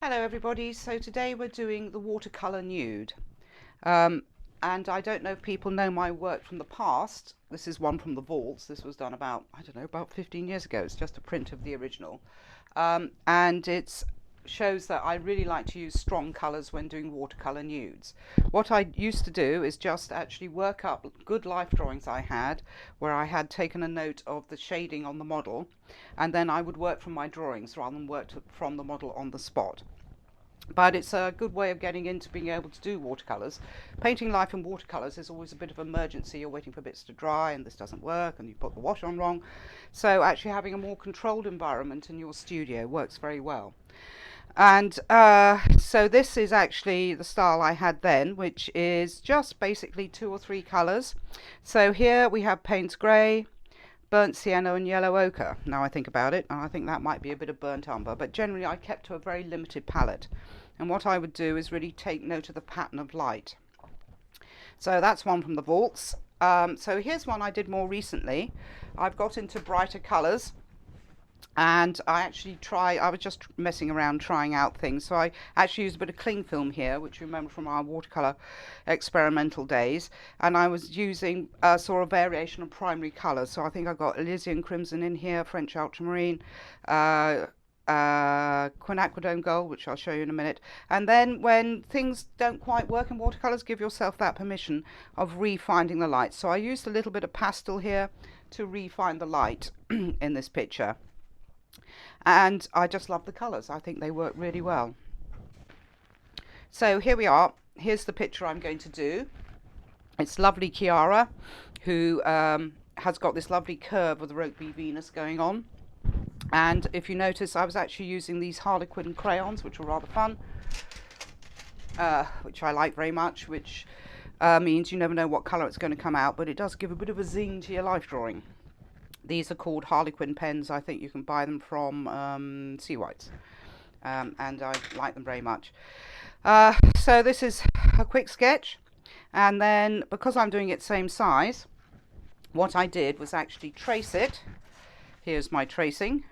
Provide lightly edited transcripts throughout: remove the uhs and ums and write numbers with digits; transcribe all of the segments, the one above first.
Hello everybody, so today we're doing the watercolour nude, and I don't know if people know my work from the past. This is one from the vaults. This was done about, I don't know, about 15 years ago. It's just a print of the original, and it shows that I really like to use strong colours when doing watercolour nudes. What I used to do is just actually work up good life drawings I had, where I had taken a note of the shading on the model, and then I would work from my drawings rather than work from the model on the spot. But it's a good way of getting into being able to do watercolours. Painting life in watercolours is always a bit of emergency. You're waiting for bits to dry and this doesn't work and you put the wash on wrong. So actually having a more controlled environment in your studio works very well. And so this is actually the style I had then, which is just basically 2 or 3 colours. So here we have Payne's Grey, burnt sienna and yellow ochre. Now I think about it, I think that might be a bit of burnt umber, but generally I kept to a very limited palette. And what I would do is really take note of the pattern of light. So that's one from the vaults. So here's one I did more recently. I've got into brighter colours, and I was just messing around trying out things, so I actually used a bit of cling film here, which you remember from our watercolour experimental days, and I was using sort of variation of primary colours. So I think I got Elysian crimson in here, French ultramarine, quinacridone gold, which I'll show you in a minute. And then when things don't quite work in watercolours, give yourself that permission of refinding the light. So I used a little bit of pastel here to refine the light in this picture. And I just love the colours. I think they work really well. So here we are. Here's the picture I'm going to do. It's lovely Chiara, who has got this lovely curve of the Rokeby Venus going on. And if you notice, I was actually using these Harlequin crayons, which were rather fun, which I like very much, which means you never know what colour it's going to come out, but it does give a bit of a zing to your life drawing. These are called Harlequin pens. I think you can buy them from Sea Whites, and I like them very much. So this is a quick sketch, and then because I'm doing it same size, what I did was actually trace it. Here's my tracing,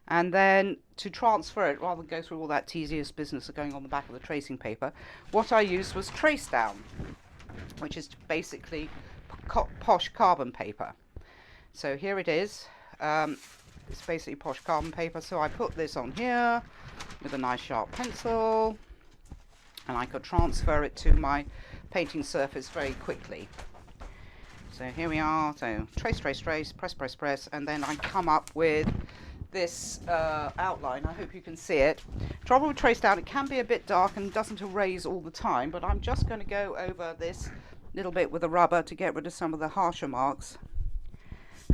and then to transfer it, rather than go through all that tedious business of going on the back of the tracing paper, what I used was Trace Down, which is basically posh carbon paper. So here it is. It's basically posh carbon paper. So I put this on here with a nice sharp pencil, and I could transfer it to my painting surface very quickly. So here we are. So trace, trace, trace, press, press, press, and then I come up with this outline. I hope you can see it. Trouble with Trace Down, it can be a bit dark and doesn't erase all the time, but I'm just going to go over this little bit with a rubber to get rid of some of the harsher marks,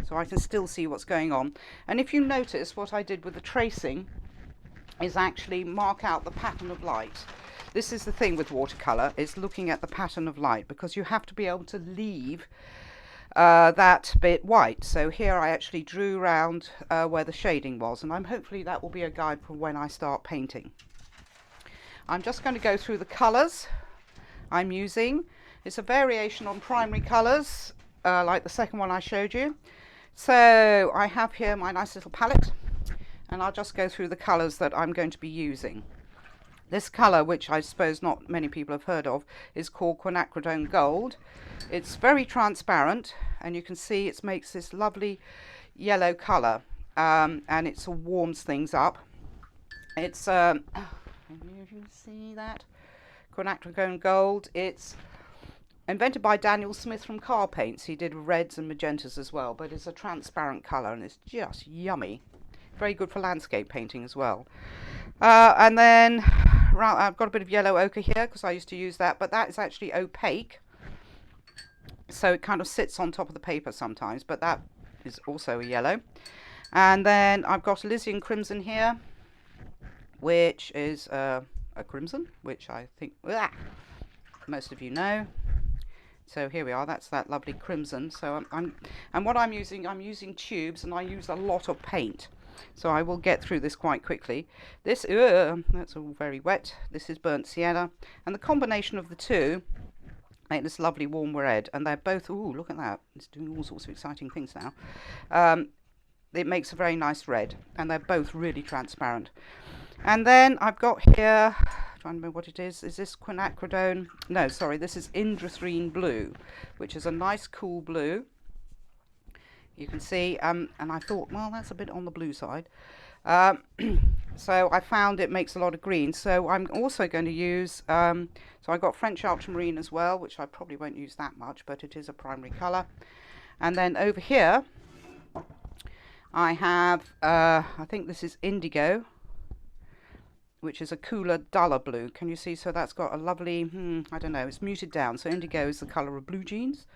so I can still see what's going on. And if you notice, what I did with the tracing is actually mark out the pattern of light. This is the thing with watercolour, is looking at the pattern of light, because you have to be able to leave that bit white. So here I actually drew around where the shading was, and hopefully that will be a guide for when I start painting. I'm just going to go through the colours I'm using. It's a variation on primary colours, like the second one I showed you. So I have here my nice little palette, and I'll just go through the colours that I'm going to be using. This colour, which I suppose not many people have heard of, is called quinacridone gold. It's very transparent, and you can see it makes this lovely yellow colour, and it sort of warms things up. It's maybe you can see that quinacridone gold. It's invented by Daniel Smith from Car Paints. He did reds and magentas as well, but it's a transparent colour and it's just yummy. Very good for landscape painting as well. And then I've got a bit of yellow ochre here because I used to use that, but that is actually opaque, so it kind of sits on top of the paper sometimes, but that is also a yellow. And then I've got Elysian crimson here, which is a crimson, which I think most of you know. So here we are, that's that lovely crimson. So and what I'm using tubes, and I use a lot of paint, so I will get through this quite quickly. This that's all very wet. This is burnt sienna, and the combination of the two make this lovely warm red, and they're both, ooh, look at that, it's doing all sorts of exciting things now. It makes a very nice red, and they're both really transparent. And then I've got here, trying to remember what it is. Is this quinacridone? No, sorry, this is indrathrine blue, which is a nice cool blue. You can see, and I thought, well, that's a bit on the blue side. So I found it makes a lot of green. So I'm also going to use, so I got French ultramarine as well, which I probably won't use that much, but it is a primary colour. And then over here, I have, I think this is indigo, which is a cooler, duller blue. Can you see? So that's got a lovely, I don't know, it's muted down. So indigo is the colour of blue jeans,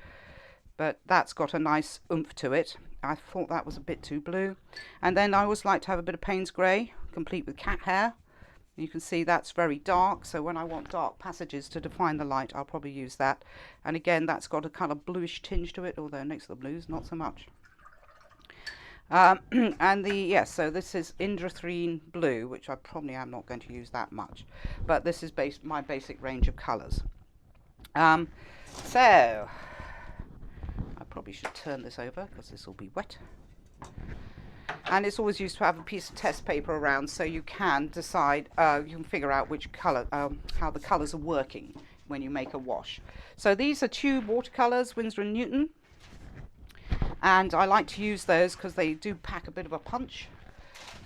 but that's got a nice oomph to it. I thought that was a bit too blue. And then I always like to have a bit of Payne's grey, complete with cat hair. You can see that's very dark, so when I want dark passages to define the light, I'll probably use that. And again, that's got a kind of bluish tinge to it, although next to the blues, not so much. And so this is indrathrine blue, which I probably am not going to use that much, but this is my basic range of colours. So I probably should turn this over because this will be wet. And it's always used to have a piece of test paper around, so you can decide, you can figure out which colour, how the colours are working when you make a wash. So these are tube watercolours, Winsor & Newton. And I like to use those because they do pack a bit of a punch.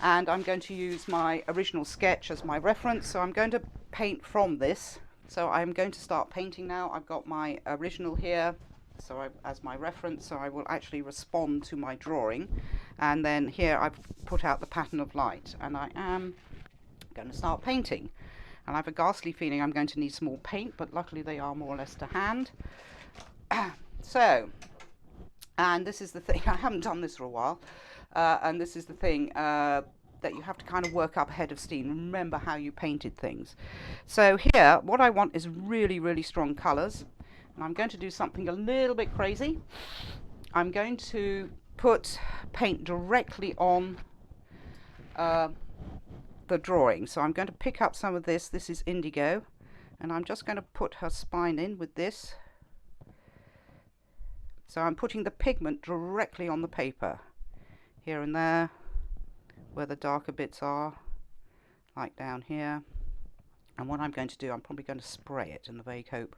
And I'm going to use my original sketch as my reference. So I'm going to paint from this. So I'm going to start painting now. I've got my original here as my reference. So I will actually respond to my drawing. And then here I've put out the pattern of light. And I am going to start painting. And I have a ghastly feeling I'm going to need some more paint. But luckily they are more or less to hand. And this is the thing, I haven't done this for a while, and this is the thing that you have to kind of work up head of steam. Remember how you painted things. So here, what I want is really, really strong colours. And I'm going to do something a little bit crazy. I'm going to put paint directly on the drawing. So I'm going to pick up some of this. This is indigo. And I'm just going to put her spine in with this. So I'm putting the pigment directly on the paper, here and there, where the darker bits are, like down here. And what I'm going to do, I'm probably going to spray it in the vague hope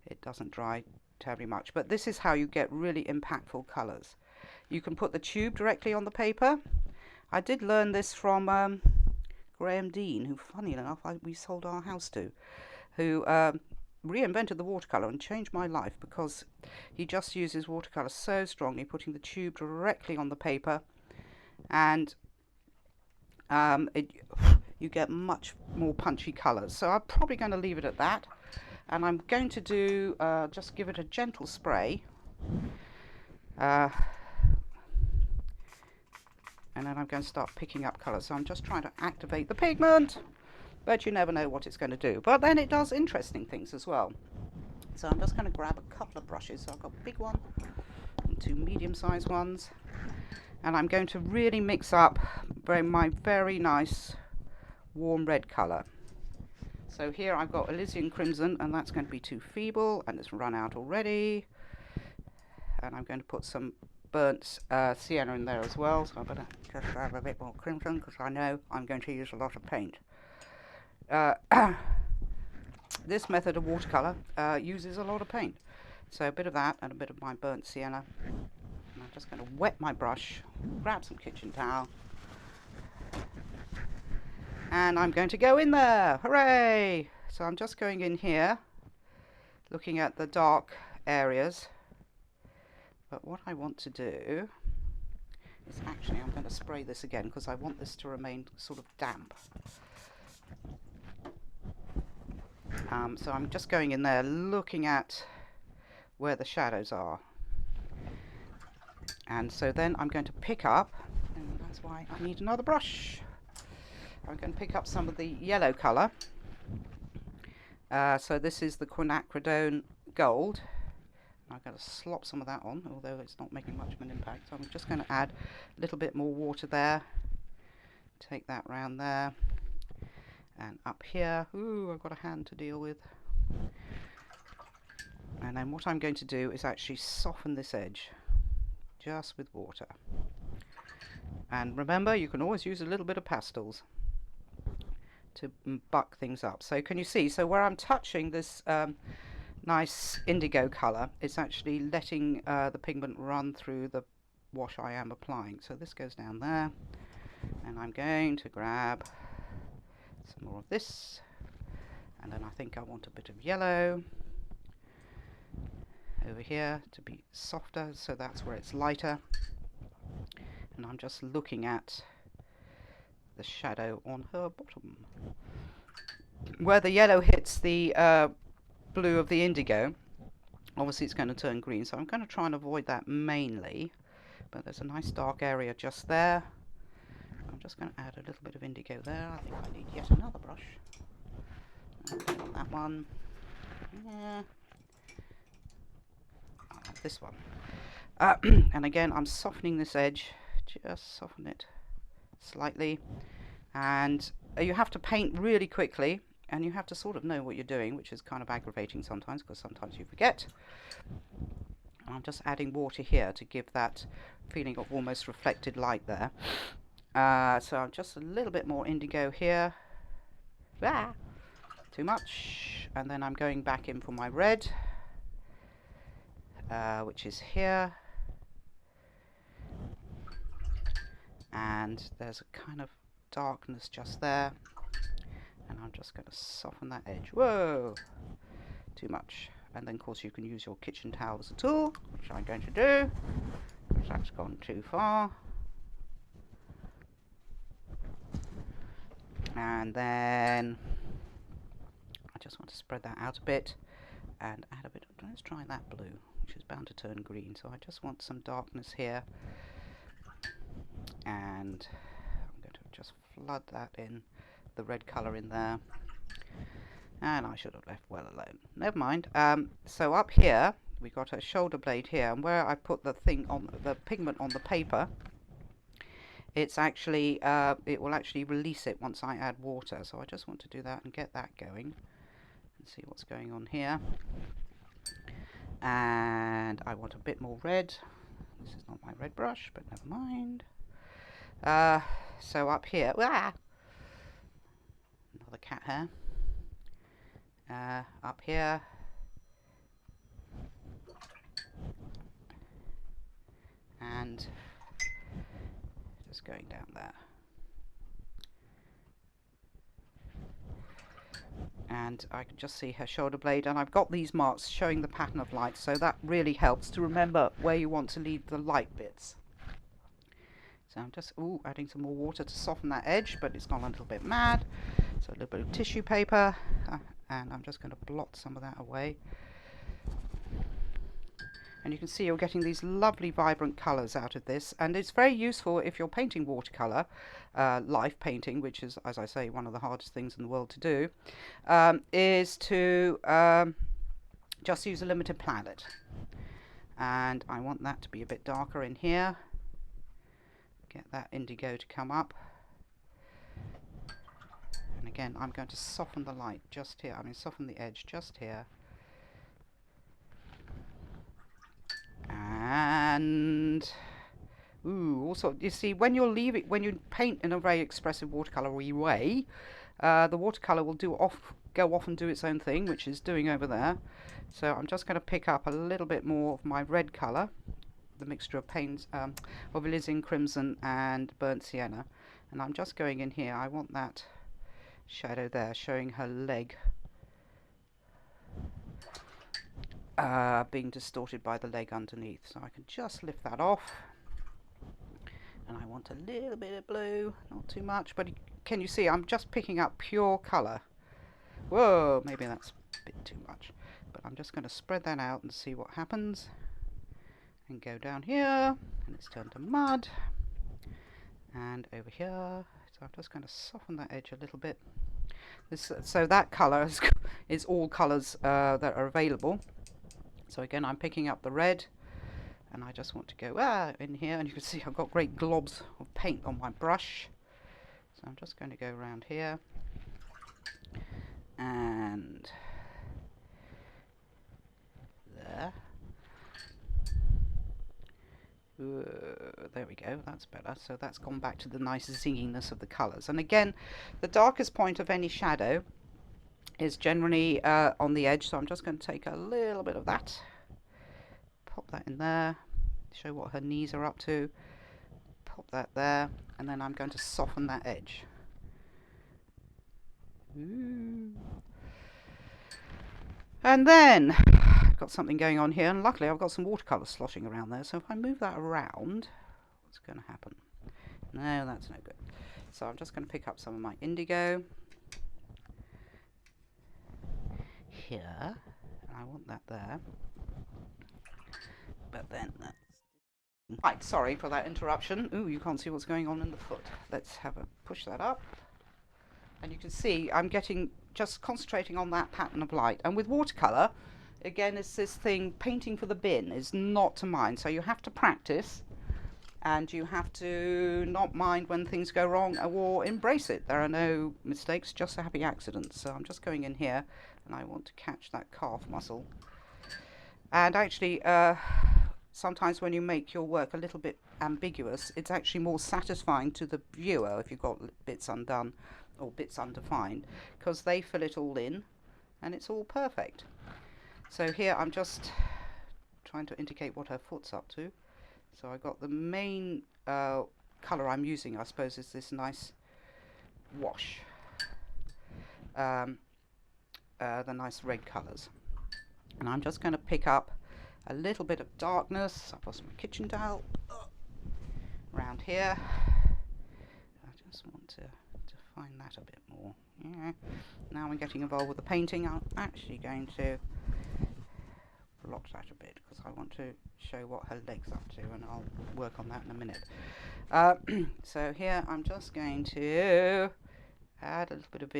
it doesn't dry terribly much. But this is how you get really impactful colours. You can put the tube directly on the paper. I did learn this from Graham Dean, who, funny enough, we sold our house to, who reinvented the watercolour and changed my life, because he just uses watercolour so strongly, putting the tube directly on the paper, and you get much more punchy colours. So I'm probably going to leave it at that, and I'm going to do just give it a gentle spray, and then I'm going to start picking up colours. So I'm just trying to activate the pigment, but you never know what it's going to do. But then it does interesting things as well. So I'm just going to grab a couple of brushes. So I've got a big one and two medium-sized ones. And I'm going to really mix up my very nice warm red colour. So here I've got Elysian Crimson, and that's going to be too feeble, and it's run out already. And I'm going to put some burnt sienna in there as well. So I better just grab a bit more crimson, because I know I'm going to use a lot of paint. This method of watercolour uses a lot of paint. So a bit of that and a bit of my burnt sienna. And I'm just going to wet my brush, grab some kitchen towel, and I'm going to go in there. Hooray! So I'm just going in here, looking at the dark areas. But what I want to do is actually, I'm going to spray this again, because I want this to remain sort of damp. So I'm just going in there, looking at where the shadows are. And so then I'm going to pick up, and that's why I need another brush. I'm going to pick up some of the yellow colour. So this is the quinacridone gold. I'm going to slop some of that on, although it's not making much of an impact. So I'm just going to add a little bit more water there. Take that round there. And up here, ooh, I've got a hand to deal with. And then what I'm going to do is actually soften this edge, just with water. And remember, you can always use a little bit of pastels. to buck things up. So can you see? So where I'm touching this nice indigo colour, it's actually letting the pigment run through the wash I am applying. So this goes down there, and I'm going to grab some more of this, and then I think I want a bit of yellow over here to be softer, so that's where it's lighter. And I'm just looking at the shadow on her bottom. Where the yellow hits the blue of the indigo, obviously it's going to turn green, so I'm going to try and avoid that mainly. But there's a nice dark area just there. I'm just going to add a little bit of indigo there. I think I need yet another brush. Okay, on that one. Yeah. I have this one. And again, I'm softening this edge. Just soften it slightly. And you have to paint really quickly, and you have to sort of know what you're doing, which is kind of aggravating sometimes, because sometimes you forget. And I'm just adding water here to give that feeling of almost reflected light there. So I'm just a little bit more indigo here. Too much. And then I'm going back in for my red, which is here. And there's a kind of darkness just there. And I'm just going to soften that edge. Whoa! Too much. And then, of course, you can use your kitchen towel as a tool, which I'm going to do, because that's gone too far. And then I just want to spread that out a bit and add a bit of, let's try that blue, which is bound to turn green. So I just want some darkness here, and I'm going to just flood that in, the red colour in there. And I should have left well alone. Never mind. So up here we got a shoulder blade here, and where I put the thing on the pigment on the paper, it's actually it will actually release it once I add water. So I just want to do that and get that going and see what's going on here. And I want a bit more red. This is not my red brush, but never mind. So up here, another cat hair. Up here, and just going down there, and I can just see her shoulder blade, and I've got these marks showing the pattern of light, so that really helps to remember where you want to leave the light bits. So I'm just adding some more water to soften that edge, but it's gone a little bit mad, so a little bit of tissue paper. And I'm just going to blot some of that away. And you can see you're getting these lovely vibrant colours out of this, and it's very useful if you're painting watercolour, life painting, which is, as I say, one of the hardest things in the world to do, is to just use a limited palette. And I want that to be a bit darker in here. Get that indigo to come up. And again, I'm going to soften the light just here. I mean, soften the edge just here. And also, you see, when you paint in a very expressive watercolour-y way, the watercolour will go off and do its own thing, which is doing over there. So I'm just going to pick up a little bit more of my red colour, the mixture of paints of alizarin crimson and burnt sienna, and I'm just going in here. I want that shadow there showing her leg being distorted by the leg underneath, so I can just lift that off. And I want a little bit of blue, not too much, but can you see I'm just picking up pure colour. Whoa, maybe that's a bit too much, but I'm just going to spread that out and see what happens, and go down here, and it's turned to mud, and over here. So I'm just going to soften that edge a little bit. So that colour is all colours that are available. So again, I'm picking up the red, and I just want to go in here, and you can see I've got great globs of paint on my brush. So I'm just going to go around here, and there. There we go. go, that's better. So that's gone back to the nice zinginess of the colours. And again, the darkest point of any shadow is generally on the edge, so I'm just going to take a little bit of that, pop that in there, show what her knees are up to, pop that there, and then I'm going to soften that edge. Ooh. And then I've got something going on here, and luckily I've got some watercolour sloshing around there, so if I move that around, what's going to happen? No, that's no good. So I'm just going to pick up some of my indigo here, and I want that there, but then that's right. Sorry for that interruption. Ooh, you can't see what's going on in the foot. Let's have a push that up, and you can see I'm getting just concentrating on that pattern of light. And with watercolour, again, it's this thing, painting for the bin is not to mind, so you have to practice and you have to not mind when things go wrong or embrace it. There are no mistakes, just a happy accident. So I'm just going in here and I want to catch that calf muscle. And actually sometimes when you make your work a little bit ambiguous, it's actually more satisfying to the viewer if you've got bits undone or bits undefined, because they fill it all in and it's all perfect. So here I'm just trying to indicate what her foot's up to. So I got the main colour I'm using, I suppose, is this nice wash, the nice red colours. And I'm just going to pick up a little bit of darkness. I've lost my kitchen towel around here. I just want to define that a bit more. Yeah. Now I'm getting involved with the painting. I'm actually going to blot that a bit because I want to show what her leg's up to, and I'll work on that in a minute. So here I'm just going to add a little bit of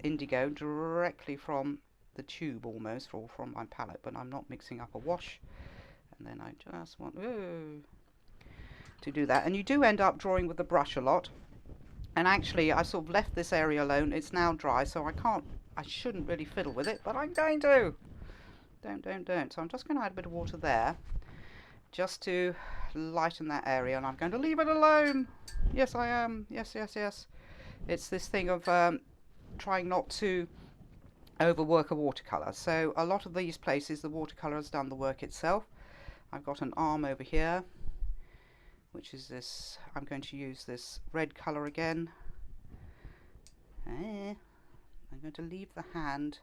indigo directly from the tube almost, or from my palette, but I'm not mixing up a wash. And then I just want to do that, and you do end up drawing with the brush a lot. And actually I sort of left this area alone. It's now dry, so I shouldn't really fiddle with it, but I'm going to. Don't. So I'm just going to add a bit of water there just to lighten that area, and I'm going to leave it alone. Yes, I am. Yes. It's this thing of trying not to overwork a watercolour. So a lot of these places the watercolour has done the work itself. I've got an arm over here, which is this. I'm going to use this red colour again. I'm going to leave the hand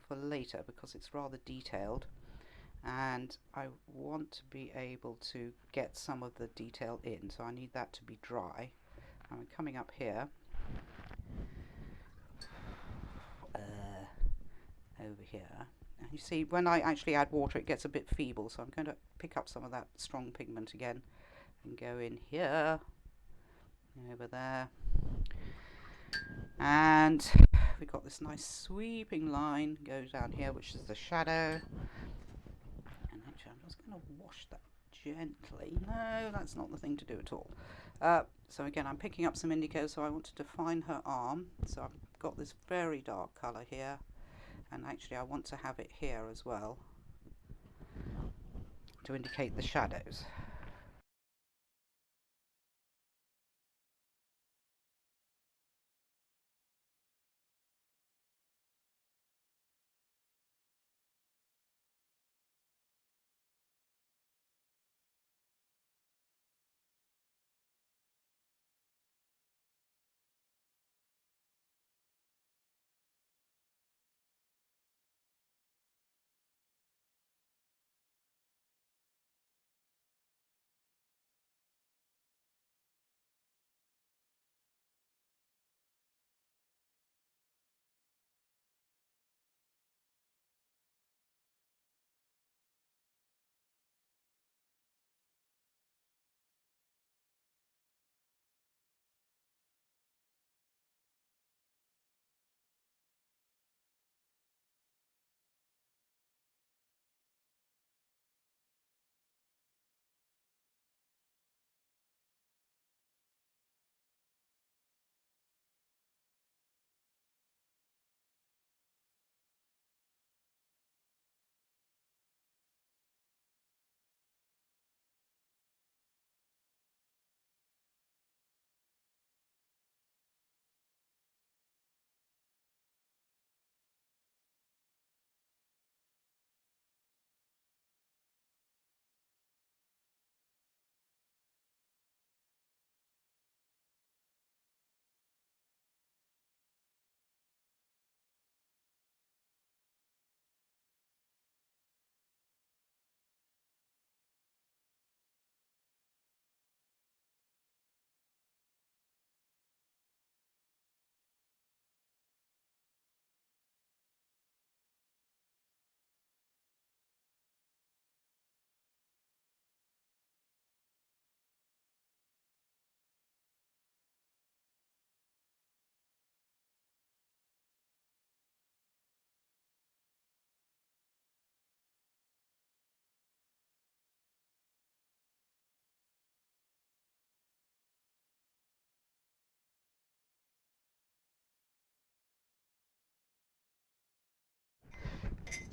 for later because it's rather detailed, and I want to be able to get some of the detail in, so I need that to be dry. I'm coming up here over here, and you see when I actually add water it gets a bit feeble, so I'm going to pick up some of that strong pigment again and go in here, over there, and we've got this nice sweeping line goes down here, which is the shadow. And actually I'm just going to wash that gently. No, that's not the thing to do at all. So again, I'm picking up some indigo, so I want to define her arm. So I've got this very dark colour here, and actually I want to have it here as well to indicate the shadows.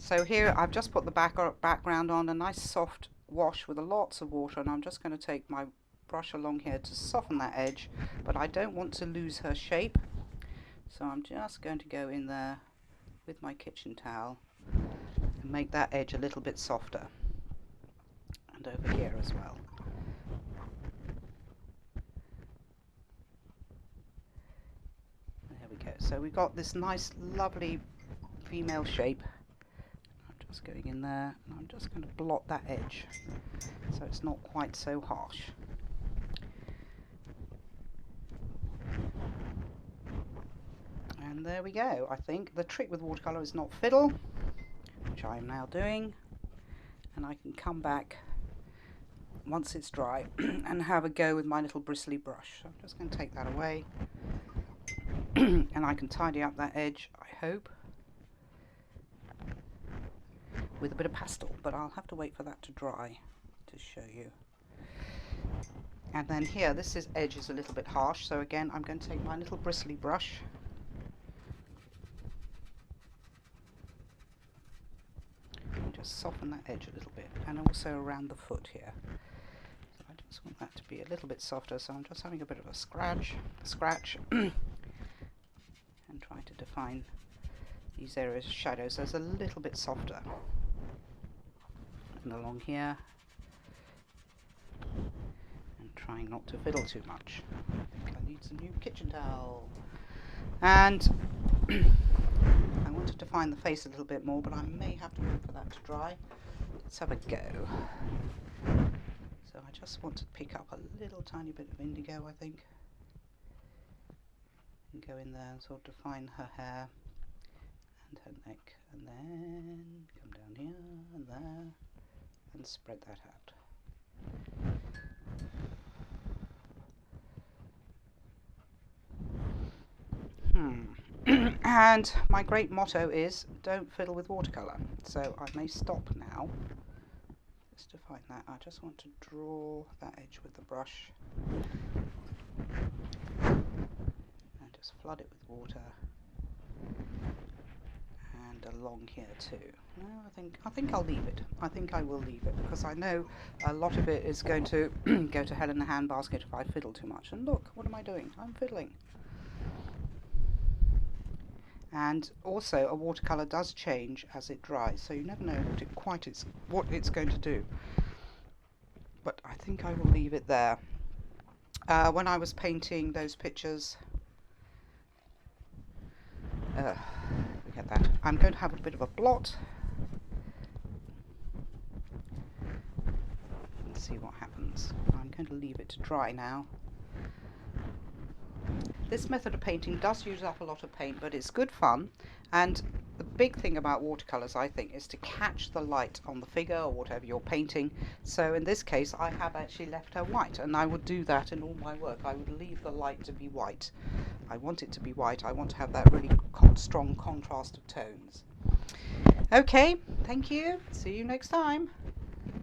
So here I've just put the background on, a nice soft wash with lots of water, and I'm just going to take my brush along here to soften that edge, but I don't want to lose her shape, so I'm just going to go in there with my kitchen towel and make that edge a little bit softer, and over here as well. There we go. So we've got this nice lovely female shape. I'm just going in there and I'm just going to blot that edge so it's not quite so harsh. And there we go. I think the trick with watercolour is not fiddle, which I am now doing, and I can come back once it's dry and have a go with my little bristly brush. So I'm just going to take that away and I can tidy up that edge, I hope, with a bit of pastel, but I'll have to wait for that to dry to show you. And then here, this edge is a little bit harsh, so again I'm going to take my little bristly brush and just soften that edge a little bit, and also around the foot here. So I just want that to be a little bit softer, so I'm just having a bit of a scratch and try to define these areas of shadows. There's a little bit softer. And along here, and trying not to fiddle too much. I think I need some new kitchen towel. And I want to define the face a little bit more, but I may have to wait for that to dry. Let's have a go. So I just want to pick up a little tiny bit of indigo, I think, and go in there and sort of define her hair and her neck, and then come down here and there and spread that out. And my great motto is don't fiddle with watercolour, so I may stop now just to find that. I just want to draw that edge with the brush and just flood it with water, and along here too. No, I think I'll leave it. I think I will leave it, because I know a lot of it is going to go to hell in a handbasket if I fiddle too much. And look, what am I doing? I'm fiddling. And also, a watercolour does change as it dries, so you never know what it's going to do. But I think I will leave it there. When I was painting those pictures, forget that. I'm going to have a bit of a blot and see what happens. I'm going to leave it to dry now. This method of painting does use up a lot of paint, but it's good fun, and the big thing about watercolours, I think, is to catch the light on the figure or whatever you're painting. So in this case I have actually left her white, and I would do that in all my work. I would leave the light to be white. I want it to be white. I want to have that really strong contrast of tones. Okay, thank you. See you next time.